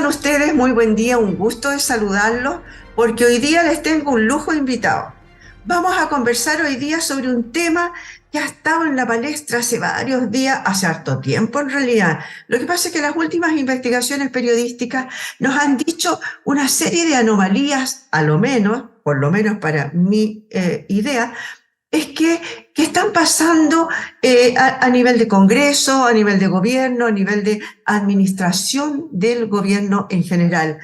están ustedes? Muy buen día, un gusto de saludarlos, porque hoy día les tengo un lujo de invitado. Vamos a conversar hoy día sobre un tema que ha estado en la palestra hace varios días, hace harto tiempo en realidad. Lo que pasa es que las últimas investigaciones periodísticas nos han dicho una serie de anomalías, a lo menos, por lo menos para mi idea, es que están pasando a nivel de Congreso, a nivel de gobierno, a nivel de administración del gobierno en general.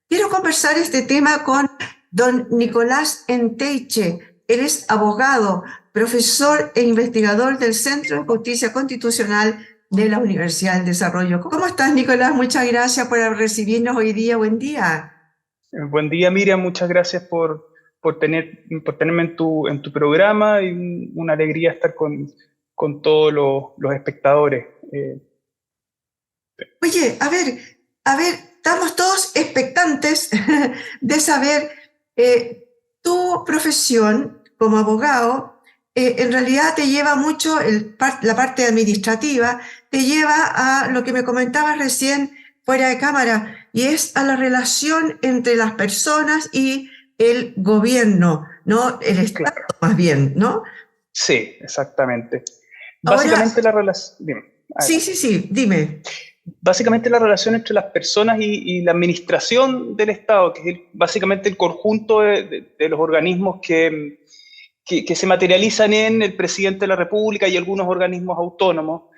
Quiero conversar este tema con don Nicolás Enteiche. Él es abogado, profesor e investigador del Centro de Justicia Constitucional de la Universidad del Desarrollo. ¿Cómo estás, Nicolás? Muchas gracias por recibirnos hoy día. Buen día. Buen día, Miriam. Muchas gracias por tenerme en tu programa y una alegría estar con todos los espectadores. Oye, a ver, estamos todos expectantes de saber, tu profesión como abogado, en realidad te lleva mucho, la parte administrativa, te lleva a lo que me comentabas recién fuera de cámara, y es a la relación entre las personas y el gobierno, ¿no? El Estado Claro. más bien, ¿no? Sí, exactamente. Ahora, Básicamente la relación, sí, dime. Básicamente la relación entre las personas y la administración del Estado, que es básicamente el conjunto de los organismos que se materializan en el presidente de la República y algunos organismos autónomos,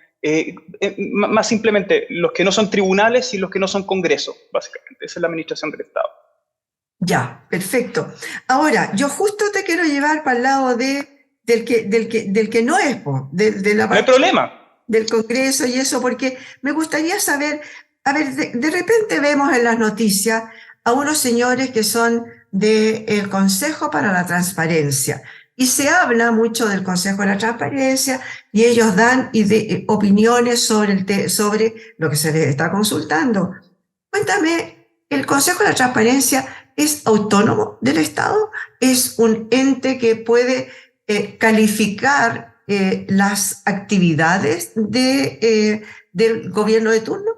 más simplemente los que no son tribunales y los que no son congresos, básicamente. Esa es la administración del Estado. Ya, perfecto. Ahora, yo justo te quiero llevar para el lado del que no es, de la No hay parte problema. del Congreso y eso, porque me gustaría saber, a ver, de repente vemos en las noticias a unos señores que son del Consejo para la Transparencia, y se habla mucho del Consejo de la Transparencia, y ellos dan opiniones sobre lo que se les está consultando. Cuéntame, ¿el Consejo de la Transparencia es autónomo del Estado? ¿Es un ente que puede calificar las actividades del gobierno de turno?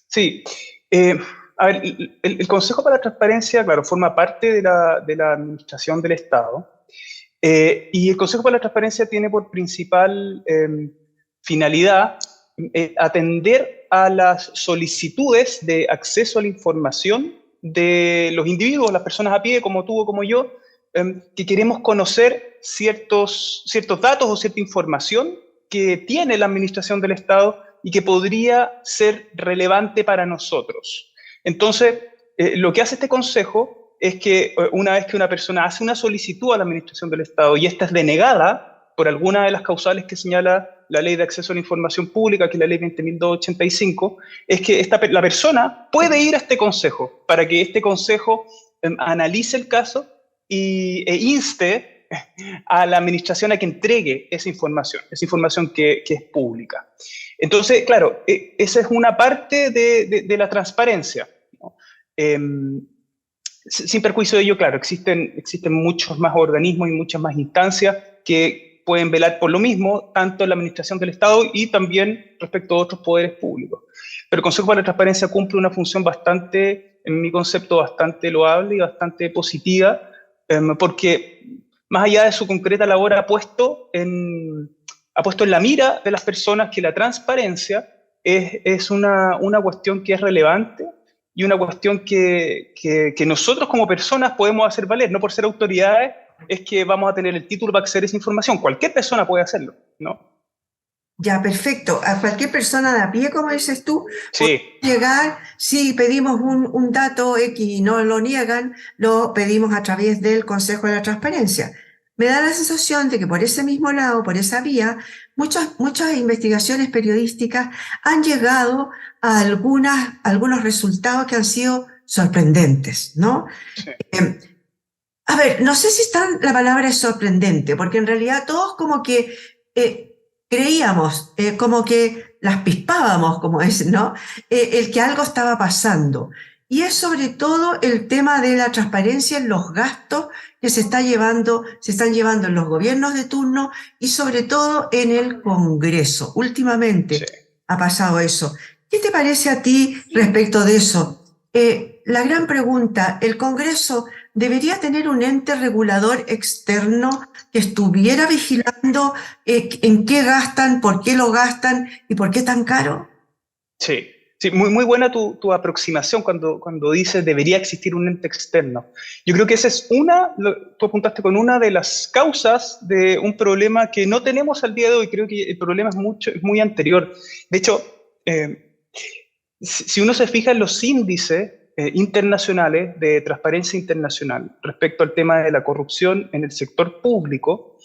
Sí. A ver, el Consejo para la Transparencia, claro, forma parte de la administración del Estado. Y el Consejo para la Transparencia tiene por principal finalidad atender a las solicitudes de acceso a la información de los individuos, las personas a pie, como tú o como yo, que queremos conocer ciertos datos o cierta información que tiene la administración del Estado y que podría ser relevante para nosotros. Entonces, lo que hace este consejo es que una vez que una persona hace una solicitud a la administración del Estado y esta es denegada por alguna de las causales que señala la Ley de Acceso a la Información Pública, que es la Ley 20.285, es que la persona puede ir a este consejo para que este consejo analice el caso e inste a la administración a que entregue esa información que es pública. Entonces, claro, esa es una parte de la transparencia, ¿no? Sin perjuicio de ello, claro, existen muchos más organismos y muchas más instancias que pueden velar por lo mismo, tanto en la administración del Estado y también respecto a otros poderes públicos. Pero el Consejo para la Transparencia cumple una función bastante, en mi concepto, bastante loable y bastante positiva, porque más allá de su concreta labor ha puesto en la mira de las personas que la transparencia es una cuestión que es relevante y una cuestión que nosotros como personas podemos hacer valer. No por ser autoridades es que vamos a tener el título para acceder a esa información. Cualquier persona puede hacerlo, ¿no? Ya, perfecto. A cualquier persona de a pie, como dices tú, Sí. puede llegar, si pedimos un dato X y no lo niegan, lo pedimos a través del Consejo de la Transparencia. Me da la sensación de que por ese mismo lado, por esa vía, muchas investigaciones periodísticas han llegado a algunos resultados que han sido sorprendentes, ¿no? Sí. A ver, no sé si la palabra es sorprendente, porque en realidad todos como que creíamos, como que las pispábamos, como es, ¿no? El que algo estaba pasando. Y es sobre todo el tema de la transparencia en los gastos que se están llevando en los gobiernos de turno y sobre todo en el Congreso. Últimamente Sí. ha pasado eso. ¿Qué te parece a ti respecto de eso? La gran pregunta, ¿el Congreso debería tener un ente regulador externo que estuviera vigilando en qué gastan, por qué lo gastan y por qué tan caro? Sí, sí, muy buena tu aproximación cuando dices debería existir un ente externo. Yo creo que esa es tú apuntaste con una de las causas de un problema que no tenemos al día de hoy. Creo que el problema es muy anterior. De hecho, si uno se fija en los índices internacionales de transparencia internacional respecto al tema de la corrupción en el sector público,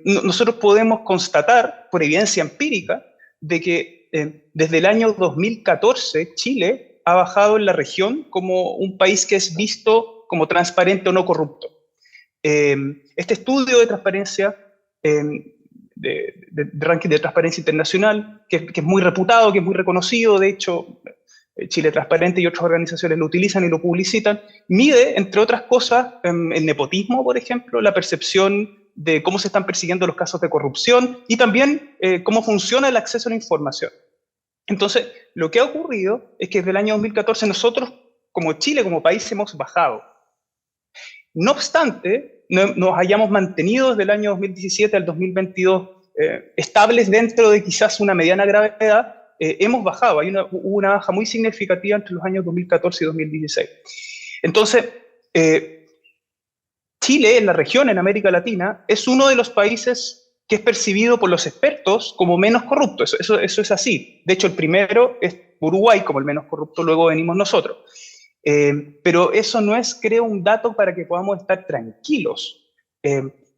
nosotros podemos constatar, por evidencia empírica, de que desde el año 2014 Chile ha bajado en la región como un país que es visto como transparente o no corrupto. Este estudio de transparencia, de ranking de transparencia internacional, que es muy reputado, que es muy reconocido, de hecho, Chile Transparente y otras organizaciones lo utilizan y lo publicitan, mide, entre otras cosas, el nepotismo, por ejemplo, la percepción de cómo se están persiguiendo los casos de corrupción y también cómo funciona el acceso a la información. Entonces, lo que ha ocurrido es que desde el año 2014 nosotros, como Chile, como país, hemos bajado. No obstante, nos hayamos mantenido desde el año 2017 al 2022 estables dentro de quizás una mediana gravedad, hemos bajado. Hubo una baja muy significativa entre los años 2014 y 2016. Entonces, Chile, en la región, en América Latina, es uno de los países que es percibido por los expertos como menos corrupto. Eso es así. De hecho, el primero es Uruguay como el menos corrupto, luego venimos nosotros. Pero eso no es, creo, un dato para que podamos estar tranquilos.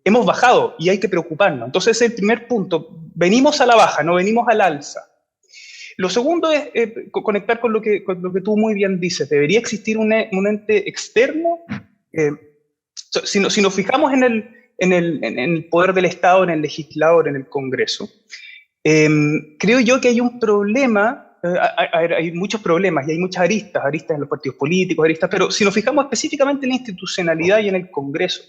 Hemos bajado y hay que preocuparnos. Entonces, ese es el primer punto. Venimos a la baja, no venimos al alza. Lo segundo es conectar con lo que tú muy bien dices. ¿Debería existir un ente externo? Si nos fijamos en el poder del Estado, en el legislador, en el Congreso, creo yo que hay un problema. Hay muchos problemas y hay muchas aristas en los partidos políticos, pero si nos fijamos específicamente en la institucionalidad y en el Congreso,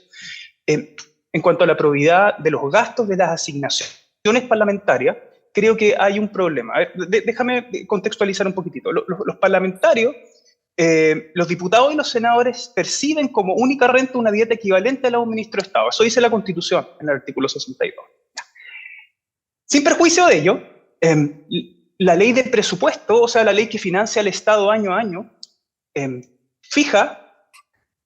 en cuanto a la probidad de los gastos de las asignaciones parlamentarias, creo que hay un problema. A ver, déjame contextualizar un poquitito. Los parlamentarios, los diputados y los senadores perciben como única renta una dieta equivalente a la de un ministro de Estado. Eso dice la Constitución en el artículo 62. Sin perjuicio de ello, la ley de presupuesto, o sea, la ley que financia al Estado año a año, fija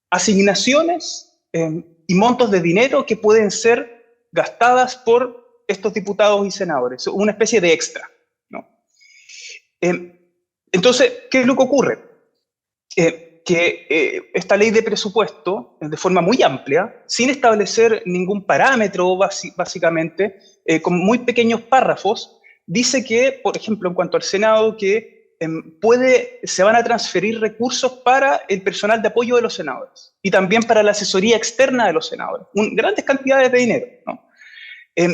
asignaciones y montos de dinero que pueden ser gastadas por estos diputados y senadores, una especie de extra, ¿no? Entonces, ¿qué es lo que ocurre? Que esta ley de presupuesto, de forma muy amplia, sin establecer ningún parámetro, básicamente, con muy pequeños párrafos, dice que, por ejemplo, en cuanto al Senado, que se van a transferir recursos para el personal de apoyo de los senadores y también para la asesoría externa de los senadores, grandes cantidades de dinero, ¿no?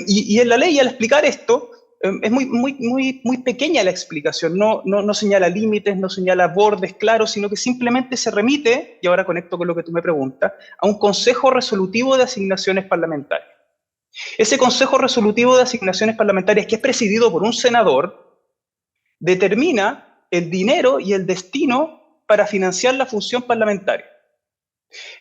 Y en la ley, al explicar esto, es muy pequeña la explicación, no señala límites, no señala bordes claros, sino que simplemente se remite, y ahora conecto con lo que tú me preguntas, a un Consejo Resolutivo de Asignaciones Parlamentarias. Ese Consejo Resolutivo de Asignaciones Parlamentarias, que es presidido por un senador, determina el dinero y el destino para financiar la función parlamentaria.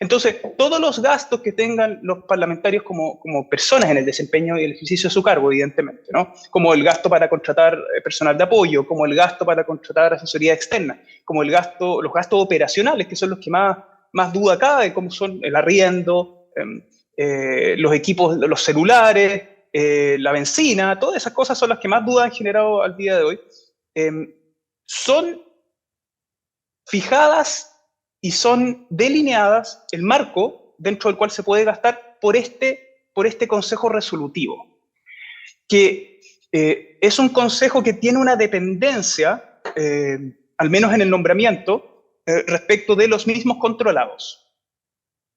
Entonces, todos los gastos que tengan los parlamentarios como personas en el desempeño y el ejercicio de su cargo, evidentemente, ¿no? Como el gasto para contratar personal de apoyo, como el gasto para contratar asesoría externa, como los gastos operacionales, que son los que más duda cabe, como son el arriendo, los equipos, los celulares, la benzina, todas esas cosas son las que más dudas han generado al día de hoy. Son fijadas y son delineadas el marco dentro del cual se puede gastar por este Consejo Resolutivo, que es un consejo que tiene una dependencia, al menos en el nombramiento, respecto de los mismos controlados,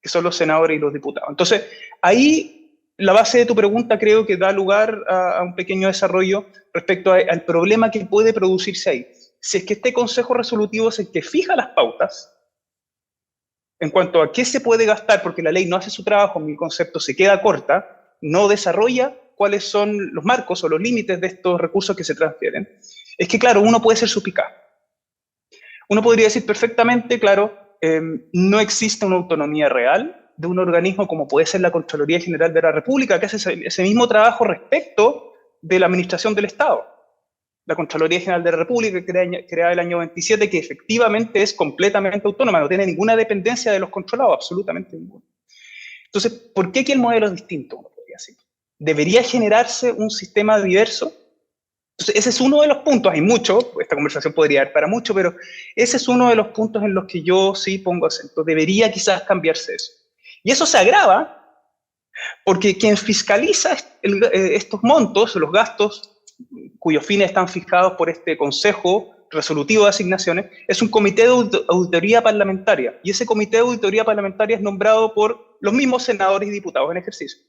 que son los senadores y los diputados. Entonces, ahí la base de tu pregunta creo que da lugar a un pequeño desarrollo respecto al problema que puede producirse ahí. Si es que este Consejo Resolutivo es el que fija las pautas, en cuanto a qué se puede gastar, porque la ley no hace su trabajo, mi concepto se queda corta, no desarrolla cuáles son los marcos o los límites de estos recursos que se transfieren. es que, claro, uno puede ser suspicaz. Uno podría decir perfectamente, claro, no existe una autonomía real de un organismo como puede ser la Contraloría General de la República, que hace ese mismo trabajo respecto de la administración del Estado. La Contraloría General de la República, creada el año 27, que efectivamente es completamente autónoma, no tiene ninguna dependencia de los controlados, absolutamente ninguna. Entonces, ¿por qué aquí el modelo es distinto? Uno podría decir. ¿Debería generarse un sistema diverso? Entonces, ese es uno de los puntos, hay mucho, esta conversación podría dar para mucho, pero ese es uno de los puntos en los que yo sí pongo acento. Debería quizás cambiarse eso. Y eso se agrava porque quien fiscaliza estos montos, los gastos cuyos fines están fijados por este Consejo Resolutivo de Asignaciones, es un comité de auditoría parlamentaria. Y ese comité de auditoría parlamentaria es nombrado por los mismos senadores y diputados en ejercicio.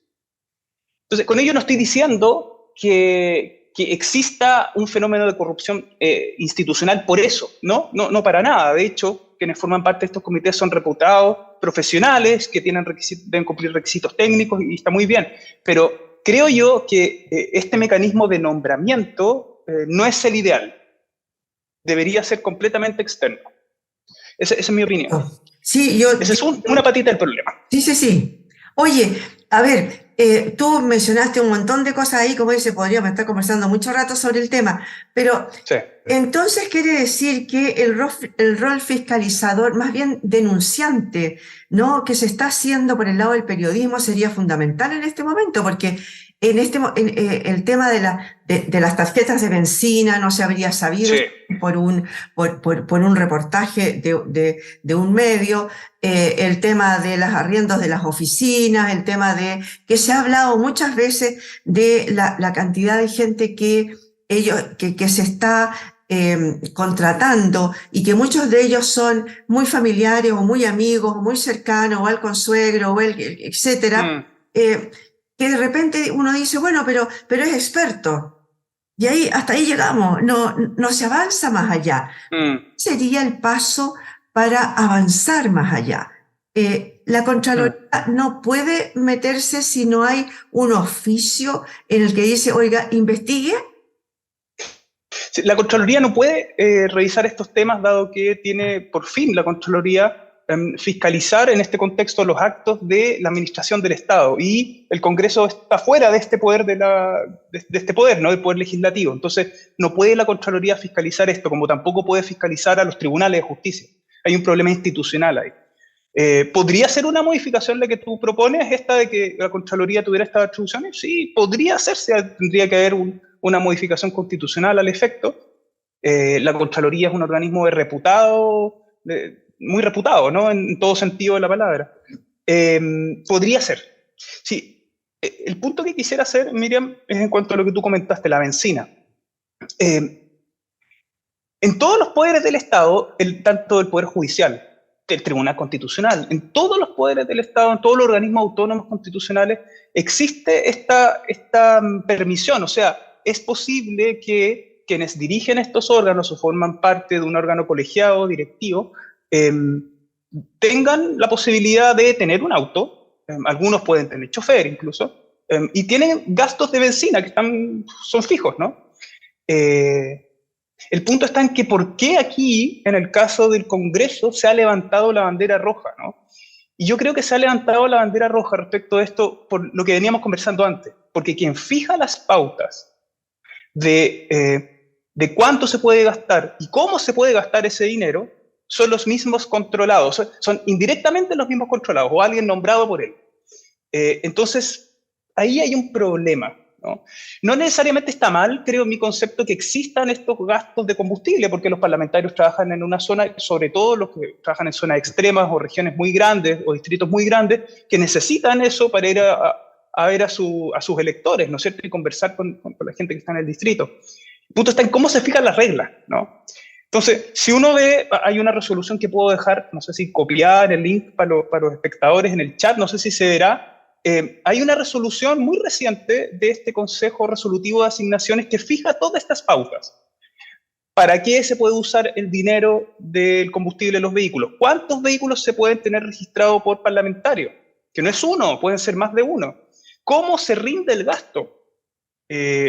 Entonces, con ello no estoy diciendo que exista un fenómeno de corrupción institucional por eso, ¿no? No para nada. De hecho, quienes forman parte de estos comités son reputados profesionales que deben cumplir requisitos técnicos y está muy bien. Pero creo yo que este mecanismo de nombramiento no es el ideal. Debería ser completamente externo. Esa es mi opinión. Sí, Esa es una patita del problema. Sí. Oye, a ver, tú mencionaste un montón de cosas ahí, como dice, podríamos estar conversando mucho rato sobre el tema, pero sí. Entonces quiere decir que el rol fiscalizador, más bien denunciante, ¿no?, que se está haciendo por el lado del periodismo sería fundamental en este momento, porque el tema de las tarjetas de benzina no se habría sabido por un reportaje de un medio, el tema de los arriendos de las oficinas, el tema de que se ha hablado muchas veces de la cantidad de gente que se está contratando y que muchos de ellos son muy familiares o muy amigos o muy cercanos o al consuegro o etcétera, que de repente uno dice, bueno, pero es experto y hasta ahí llegamos, no se avanza más allá. Sería el paso para avanzar más allá. La Contraloría no puede meterse si no hay un oficio en el que dice, oiga, investigue. La Contraloría no puede revisar estos temas, dado que tiene por fin la Contraloría fiscalizar en este contexto los actos de la administración del Estado, y el Congreso está fuera de este poder, de este poder, ¿no?, del poder legislativo. Entonces, no puede la Contraloría fiscalizar esto, como tampoco puede fiscalizar a los tribunales de justicia. Hay un problema institucional ahí. ¿Podría ser una modificación la que tú propones, esta de que la Contraloría tuviera estas atribuciones? Sí, podría hacerse, tendría que haber una modificación constitucional al efecto. La Contraloría es un organismo muy reputado, ¿no?, en todo sentido de la palabra. Podría ser. Sí, el punto que quisiera hacer, Miriam, es en cuanto a lo que tú comentaste, la benzina. En todos los poderes del Estado, tanto del Poder Judicial, del Tribunal Constitucional, en todos los poderes del Estado, en todos los organismos autónomos constitucionales, existe esta permisión. O sea, es posible que quienes dirigen estos órganos o forman parte de un órgano colegiado, directivo, tengan la posibilidad de tener un auto, algunos pueden tener chofer incluso, y tienen gastos de benzina que son fijos, ¿no? El punto está en que por qué aquí, en el caso del Congreso, se ha levantado la bandera roja, ¿no? Y yo creo que se ha levantado la bandera roja respecto a esto por lo que veníamos conversando antes, porque quien fija las pautas de cuánto se puede gastar y cómo se puede gastar ese dinero son los mismos controlados, son indirectamente los mismos controlados o alguien nombrado por él. Entonces, ahí hay un problema, ¿no? No necesariamente está mal, creo, en mi concepto, que existan estos gastos de combustible, porque los parlamentarios trabajan en una zona, sobre todo los que trabajan en zonas extremas o regiones muy grandes o distritos muy grandes, que necesitan eso para ir a ver a sus electores, ¿no es cierto?, y conversar con la gente que está en el distrito. El punto está en cómo se fijan las reglas, ¿no? Entonces, si uno ve, hay una resolución que puedo dejar, no sé si copiar el link para los espectadores en el chat, no sé si se verá. Hay una resolución muy reciente de este Consejo Resolutivo de Asignaciones que fija todas estas pautas. ¿Para qué se puede usar el dinero del combustible de los vehículos? ¿Cuántos vehículos se pueden tener registrados por parlamentario? Que no es uno, pueden ser más de uno. ¿Cómo se rinde el gasto?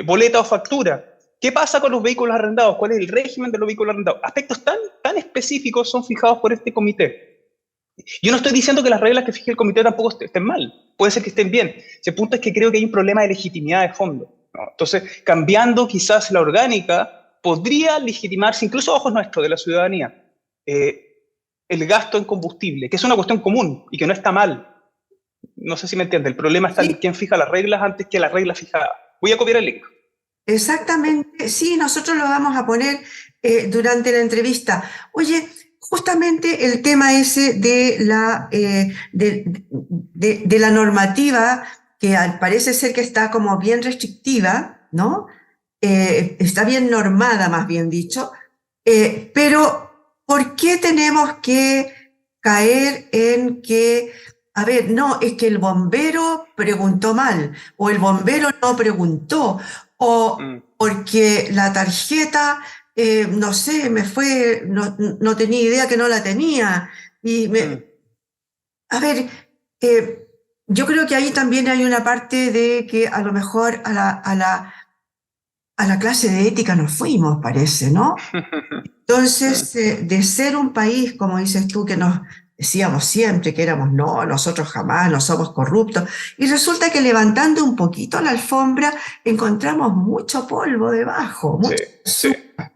¿Boleta o factura? ¿Qué pasa con los vehículos arrendados? ¿Cuál es el régimen de los vehículos arrendados? Aspectos tan específicos son fijados por este comité. Yo no estoy diciendo que las reglas que fije el comité tampoco estén mal, puede ser que estén bien. El punto es que creo que hay un problema de legitimidad de fondo, ¿no? Entonces, cambiando quizás la orgánica, podría legitimarse, incluso a ojos nuestros, de la ciudadanía, el gasto en combustible, que es una cuestión común y que no está mal. No sé si me entiende, el problema está en quién fija las reglas antes que las reglas fijadas. Voy a copiar el link. Exactamente, sí, nosotros lo vamos a poner durante la entrevista. Oye, justamente el tema ese de la normativa, que parece ser que está como bien restrictiva, ¿no? Está bien normada, más bien dicho, pero ¿por qué tenemos que caer en que, a ver, no, es que el bombero preguntó mal, o el bombero no preguntó, o porque la tarjeta, no sé, me fue, no tenía idea que no la tenía? A ver, yo creo que ahí también hay una parte de que a lo mejor a la clase de ética nos fuimos, parece, ¿no? Entonces, de ser un país, como dices tú, que nos decíamos siempre que éramos, no, nosotros jamás, no somos corruptos, y resulta que levantando un poquito la alfombra encontramos mucho polvo debajo, mucho azúcar.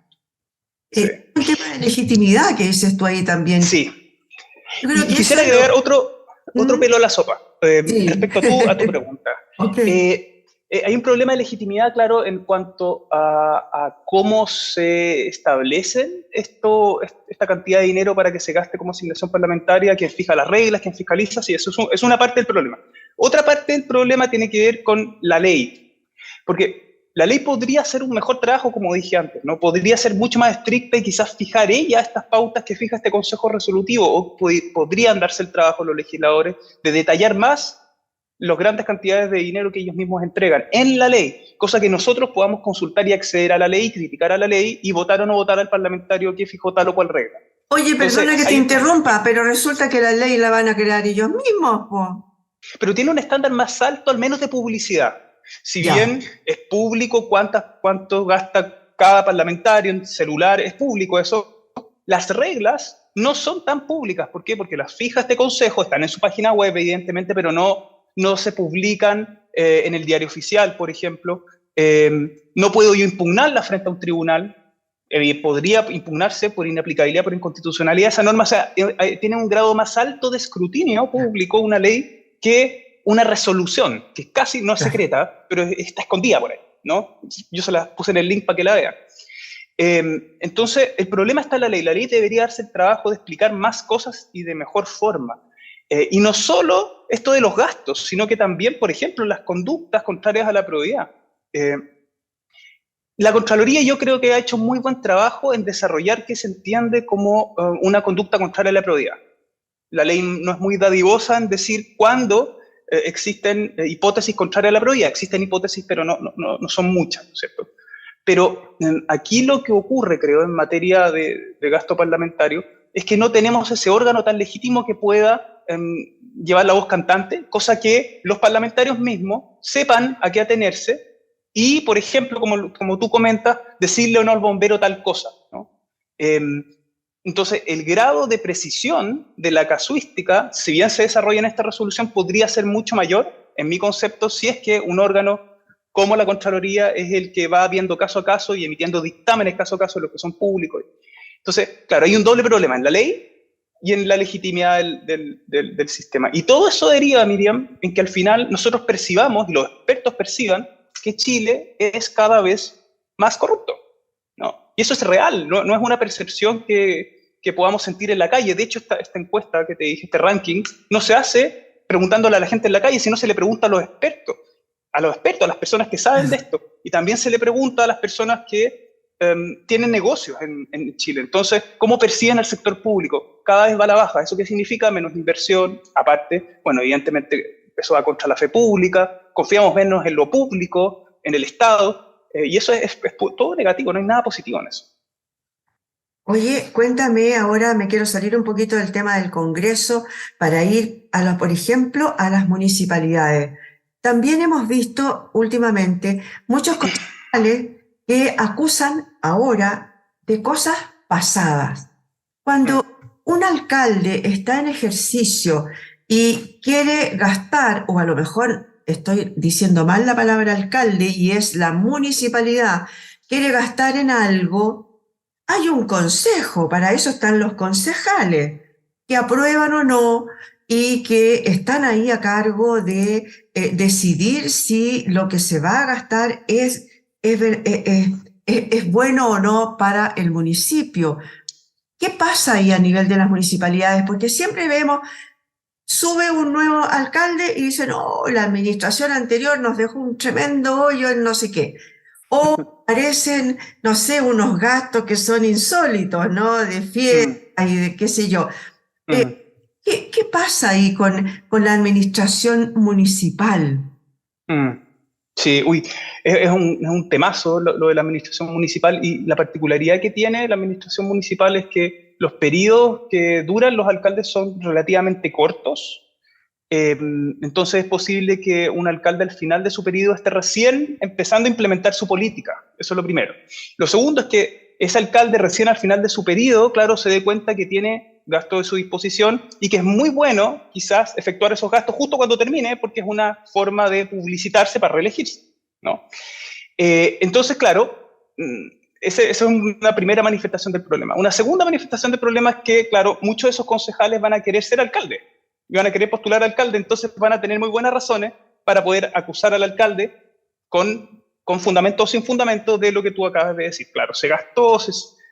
Un tema de legitimidad que dices tú ahí también. Sí. Y quisiera agregar otro pelo a la sopa, respecto a tu pregunta. Okay. Hay un problema de legitimidad, claro, en cuanto a cómo se establecen esta cantidad de dinero para que se gaste como asignación parlamentaria, quién fija las reglas, quién fiscaliza, sí, eso es una parte del problema. Otra parte del problema tiene que ver con la ley, porque la ley podría hacer un mejor trabajo, como dije antes, ¿no? Podría ser mucho más estricta y quizás fijar ella estas pautas que fija este Consejo Resolutivo, o podrían darse el trabajo a los legisladores de detallar más las grandes cantidades de dinero que ellos mismos entregan en la ley, cosa que nosotros podamos consultar y acceder a la ley, criticar a la ley y votar o no votar al parlamentario que fijó tal o cual regla. Oye, perdona que te interrumpa, pero resulta que la ley la van a crear ellos mismos, po. Pero tiene un estándar más alto, al menos de publicidad. Si bien es público cuánto gasta cada parlamentario en celular, es público eso, las reglas no son tan públicas. ¿Por qué? Porque las fija este consejo, están en su página web, evidentemente, pero no se publican en el diario oficial, por ejemplo. No puedo yo impugnarla frente a un tribunal. Podría impugnarse por inaplicabilidad, por inconstitucionalidad. Esa norma, o sea, tiene un grado más alto de escrutinio público, una ley, que una resolución, que casi no es secreta, pero está escondida por ahí, ¿no? Yo se la puse en el link para que la vean. Entonces, el problema está en la ley. La ley debería darse el trabajo de explicar más cosas y de mejor forma. Y no solo esto de los gastos, sino que también, por ejemplo, las conductas contrarias a la probidad. La Contraloría yo creo que ha hecho muy buen trabajo en desarrollar qué se entiende como una conducta contraria a la probidad. La ley no es muy dadivosa en decir cuándo existen hipótesis contrarias a la probidad. Existen hipótesis, pero no son muchas, ¿no es cierto? Pero aquí lo que ocurre, creo, en materia de gasto parlamentario, es que no tenemos ese órgano tan legítimo que pueda llevar la voz cantante, cosa que los parlamentarios mismos sepan a qué atenerse y, por ejemplo, como tú comentas, decirle o no al bombero tal cosa, ¿no? Entonces, el grado de precisión de la casuística, si bien se desarrolla en esta resolución, podría ser mucho mayor, en mi concepto, si es que un órgano como la Contraloría es el que va viendo caso a caso y emitiendo dictámenes caso a caso, los que son públicos. Entonces, claro, hay un doble problema en la ley y en la legitimidad del sistema. Y todo eso deriva, Miriam, en que al final nosotros percibamos, y los expertos perciban, que Chile es cada vez más corrupto, ¿no? Y eso es real, no es una percepción que podamos sentir en la calle. De hecho, esta encuesta que te dije, este ranking, no se hace preguntándole a la gente en la calle, sino se le pregunta a los expertos, a las personas que saben de esto. Y también se le pregunta a las personas que tienen negocios en Chile. Entonces, ¿cómo perciben el sector público? Cada vez va a la baja. ¿Eso qué significa? Menos inversión, aparte, bueno, evidentemente eso va contra la fe pública, confiamos menos en lo público, en el Estado, y eso es todo negativo, no hay nada positivo en eso. Oye, cuéntame, ahora me quiero salir un poquito del tema del Congreso para ir, por ejemplo, a las municipalidades. También hemos visto últimamente muchos concejales que acusan ahora de cosas pasadas. Cuando un alcalde está en ejercicio y quiere gastar, o a lo mejor estoy diciendo mal la palabra alcalde y es la municipalidad, quiere gastar en algo, hay un consejo, para eso están los concejales, que aprueban o no y que están ahí a cargo de decidir si lo que se va a gastar es, es bueno o no para el municipio. ¿Qué pasa ahí a nivel de las municipalidades? Porque siempre vemos, sube un nuevo alcalde y dicen, oh, la administración anterior nos dejó un tremendo hoyo en no sé qué. O aparecen, no sé, unos gastos que son insólitos, ¿no? De Mm, fiesta y de qué sé yo. mm. ¿Qué pasa ahí con la administración municipal? Mm. Sí, uy, es un temazo lo de la administración municipal, y la particularidad que tiene la administración municipal es que los periodos que duran los alcaldes son relativamente cortos. Entonces es posible que un alcalde al final de su periodo esté recién empezando a implementar su política. Eso es lo primero. Lo segundo es que ese alcalde recién al final de su periodo, claro, se dé cuenta que tiene gastos de su disposición y que es muy bueno quizás efectuar esos gastos justo cuando termine, porque es una forma de publicitarse para reelegirse, ¿no? Entonces, claro, esa es una primera manifestación del problema. Una segunda manifestación del problema es que, claro, muchos de esos concejales van a querer ser alcalde y van a querer postular al alcalde, entonces van a tener muy buenas razones para poder acusar al alcalde con fundamento o sin fundamento de lo que tú acabas de decir. Claro, se gastó,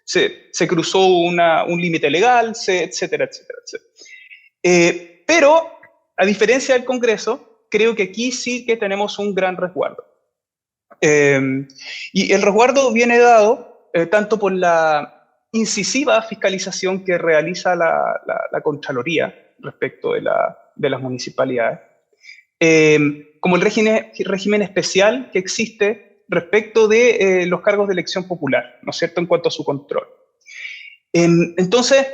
se cruzó un límite legal, etcétera, etcétera, etcétera. Pero, a diferencia del Congreso, creo que aquí sí que tenemos un gran resguardo. Y el resguardo viene dado tanto por la incisiva fiscalización que realiza la Contraloría respecto de las municipalidades, como el régimen especial que existe respecto de los cargos de elección popular, ¿no es cierto?, en cuanto a su control. Entonces,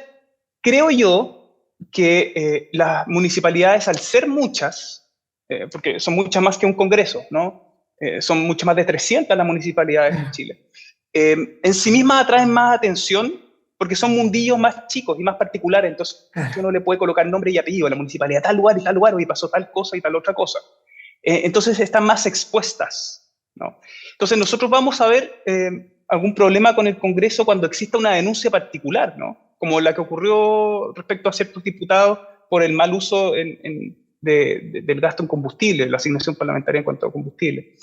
creo yo que las municipalidades, al ser muchas, porque son muchas más que un Congreso, ¿no? Son mucho más de 300 las municipalidades en Chile. En sí mismas atraen más atención porque son mundillos más chicos y más particulares, entonces uno le puede colocar nombre y apellido a la municipalidad, tal lugar y tal lugar, y pasó tal cosa y tal otra cosa. Entonces están más expuestas, ¿no? Entonces nosotros vamos a ver algún problema con el Congreso cuando exista una denuncia particular, ¿no? Como la que ocurrió respecto a ciertos diputados por el mal uso del gasto en combustible, la asignación parlamentaria en cuanto a combustible.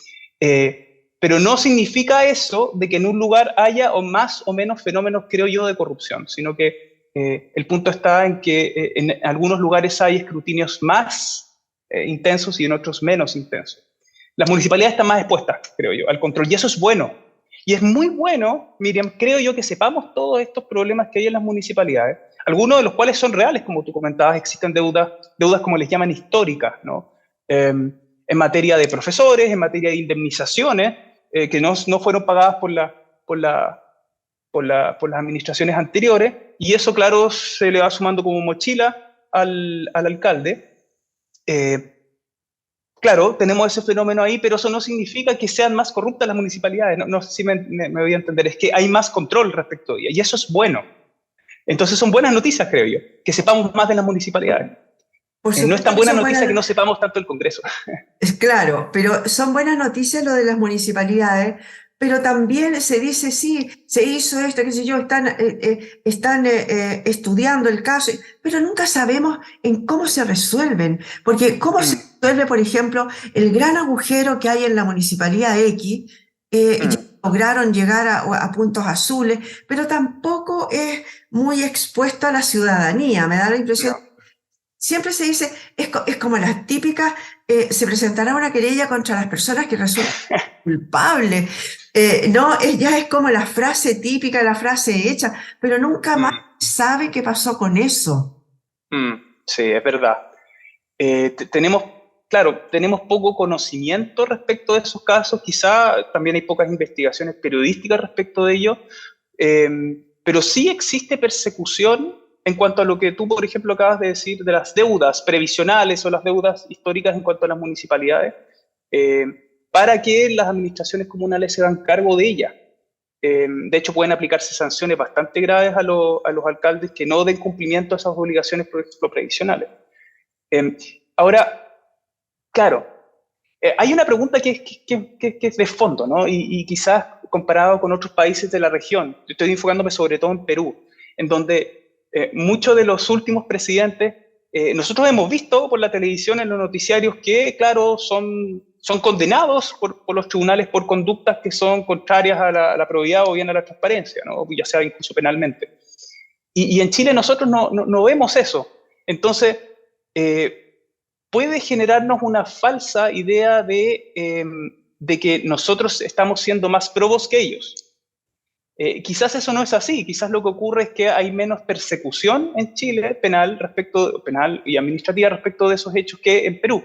Pero no significa eso de que en un lugar haya o más o menos fenómenos, creo yo, de corrupción, sino que el punto está en que en algunos lugares hay escrutinios más intensos y en otros menos intensos. Las municipalidades están más expuestas, creo yo, al control, y eso es bueno. Y es muy bueno, Miriam, creo yo, que sepamos todos estos problemas que hay en las municipalidades, algunos de los cuales son reales, como tú comentabas. Existen deudas como les llaman históricas, ¿no? En materia de profesores, en materia de indemnizaciones, que no fueron pagadas por las administraciones anteriores, y eso, claro, se le va sumando como mochila al alcalde. Claro, tenemos ese fenómeno ahí, pero eso no significa que sean más corruptas las municipalidades. No sé si me voy a entender, es que hay más control respecto a ellas, y eso es bueno. Entonces son buenas noticias, creo yo, que sepamos más de las municipalidades. Por No es supuesto tan que buena son noticia buenas, que no sepamos tanto el Congreso. es claro, pero son buenas noticias lo de las municipalidades, pero también se dice, sí, se hizo esto, qué sé yo, están estudiando el caso, pero nunca sabemos en cómo se resuelven, porque cómo se resuelve, por ejemplo, el gran agujero que hay en la municipalidad X, ya lograron llegar a puntos azules, pero tampoco es muy expuesto a la ciudadanía, me da la impresión. No. Siempre se dice, es como las típicas, se presentará una querella contra las personas que resultan culpables. No, ya es como la frase típica, la frase hecha, pero nunca más sabe qué pasó con eso. Sí, es verdad. Tenemos poco conocimiento respecto de esos casos, quizá también hay pocas investigaciones periodísticas respecto de ello, pero sí existe persecución en cuanto a lo que tú, por ejemplo, acabas de decir de las deudas previsionales o las deudas históricas en cuanto a las municipalidades, para que las administraciones comunales se hagan cargo de ellas. De hecho, pueden aplicarse sanciones bastante graves a los alcaldes que no den cumplimiento a esas obligaciones, por ejemplo, previsionales. Ahora, claro, hay una pregunta que es de fondo, ¿no? Y quizás comparado con otros países de la región, yo estoy enfocándome sobre todo en Perú, en donde muchos de los últimos presidentes, nosotros hemos visto por la televisión, en los noticiarios, que, claro, son condenados por los tribunales por conductas que son contrarias a la probidad o bien a la transparencia, ¿no? Ya sea incluso penalmente. Y en Chile nosotros no vemos eso. Entonces, puede generarnos una falsa idea de que nosotros estamos siendo más probos que ellos. Quizás eso no es así, quizás lo que ocurre es que hay menos persecución en Chile penal y administrativa respecto de esos hechos que en Perú.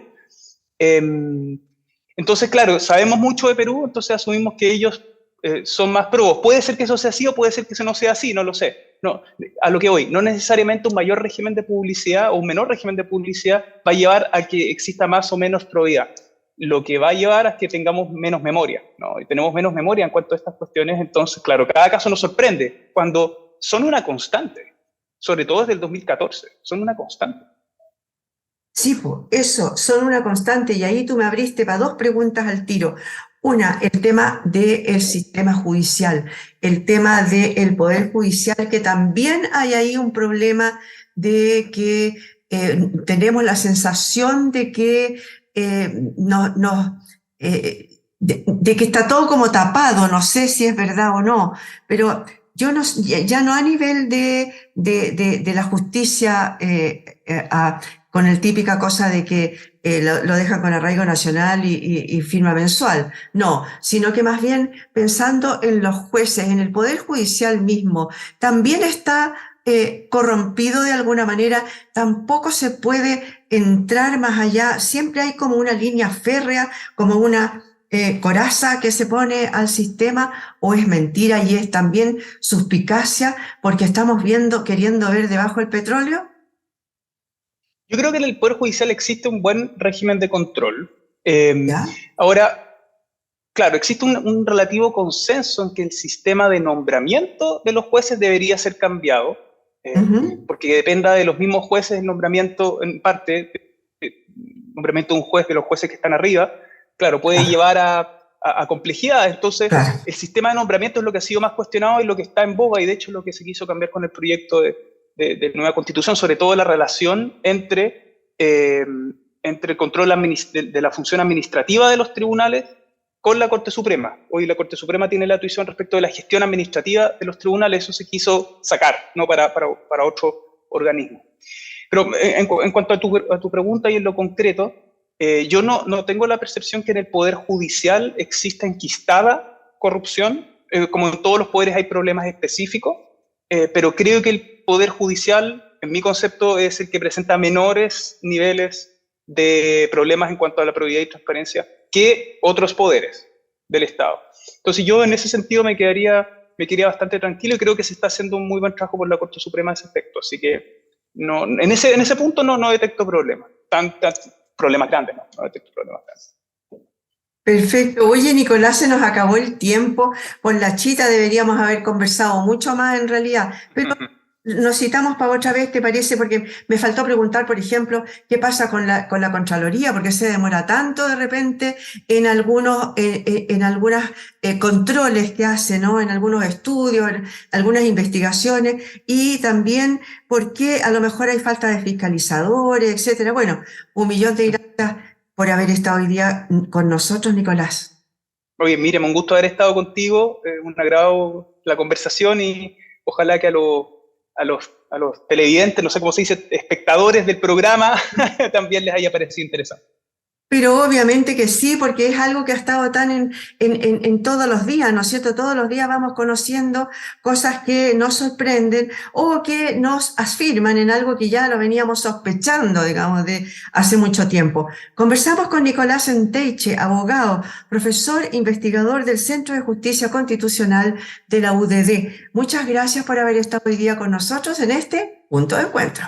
Entonces, claro, sabemos mucho de Perú, entonces asumimos que ellos son más probos. Puede ser que eso sea así o puede ser que eso no sea así, no lo sé. No, a lo que voy, no necesariamente un mayor régimen de publicidad o un menor régimen de publicidad va a llevar a que exista más o menos probidad. Lo que va a llevar a que tengamos menos memoria, ¿no? Y tenemos menos memoria en cuanto a estas cuestiones, entonces, claro, cada caso nos sorprende cuando son una constante, sobre todo desde el 2014, son una constante. Sí, pues, eso, son una constante, y ahí tú me abriste para dos preguntas al tiro. Una, el tema del sistema judicial, el tema del Poder Judicial, que también hay ahí un problema de que tenemos la sensación de que de que está todo como tapado, no sé si es verdad o no, pero yo no, ya no a nivel de la justicia con el típica cosa de que lo dejan con arraigo nacional y firma mensual, no, sino que más bien pensando en los jueces, en el Poder Judicial mismo, también está corrompido de alguna manera, tampoco se puede entrar más allá, siempre hay como una línea férrea, como una coraza que se pone al sistema, o es mentira y es también suspicacia porque estamos queriendo ver debajo el petróleo. Yo creo que en el Poder Judicial existe un buen régimen de control. ¿Ya? Ahora, claro, existe un relativo consenso en que el sistema de nombramiento de los jueces debería ser cambiado, porque dependa de los mismos jueces el nombramiento, en parte, nombramiento de un juez, de los jueces que están arriba, claro, puede llevar a complejidades. Entonces, Claro. el sistema de nombramiento es lo que ha sido más cuestionado y lo que está en boga, y de hecho es lo que se quiso cambiar con el proyecto de nueva constitución, sobre todo la relación entre el control de la función administrativa de los tribunales con la Corte Suprema. Hoy la Corte Suprema tiene la tuición respecto de la gestión administrativa de los tribunales, eso se quiso sacar, no para otro organismo. Pero en cuanto a tu pregunta y en lo concreto, yo no tengo la percepción que en el Poder Judicial exista enquistada corrupción. Como en todos los poderes hay problemas específicos, pero creo que el Poder Judicial, en mi concepto, es el que presenta menores niveles de problemas en cuanto a la probidad y transparencia que otros poderes del Estado. Entonces yo en ese sentido me quedaría bastante tranquilo, y creo que se está haciendo un muy buen trabajo por la Corte Suprema en ese aspecto. Así que no, en ese punto no detecto problemas, problemas grandes, no detecto problemas grandes. Perfecto. Oye, Nicolás, se nos acabó el tiempo. Con la Chita deberíamos haber conversado mucho más en realidad, pero nos citamos para otra vez, ¿te parece? Porque me faltó preguntar, por ejemplo, qué pasa con la Contraloría, porque se demora tanto de repente en algunos controles que hace, ¿no? En algunos estudios, en algunas investigaciones, y también porque a lo mejor hay falta de fiscalizadores, etcétera. Bueno, 1.000.000 de gracias por haber estado hoy día con nosotros, Nicolás. Oye, Miriam, un gusto haber estado contigo, un agrado la conversación, y ojalá que a los televidentes, no sé cómo se dice, espectadores del programa, también les haya parecido interesante. Pero obviamente que sí, porque es algo que ha estado tan en todos los días, ¿no es cierto? Todos los días vamos conociendo cosas que nos sorprenden o que nos afirman en algo que ya lo veníamos sospechando, digamos, de hace mucho tiempo. Conversamos con Nicolás Enteiche, abogado, profesor investigador del Centro de Justicia Constitucional de la UDD. Muchas gracias por haber estado hoy día con nosotros en este punto de encuentro.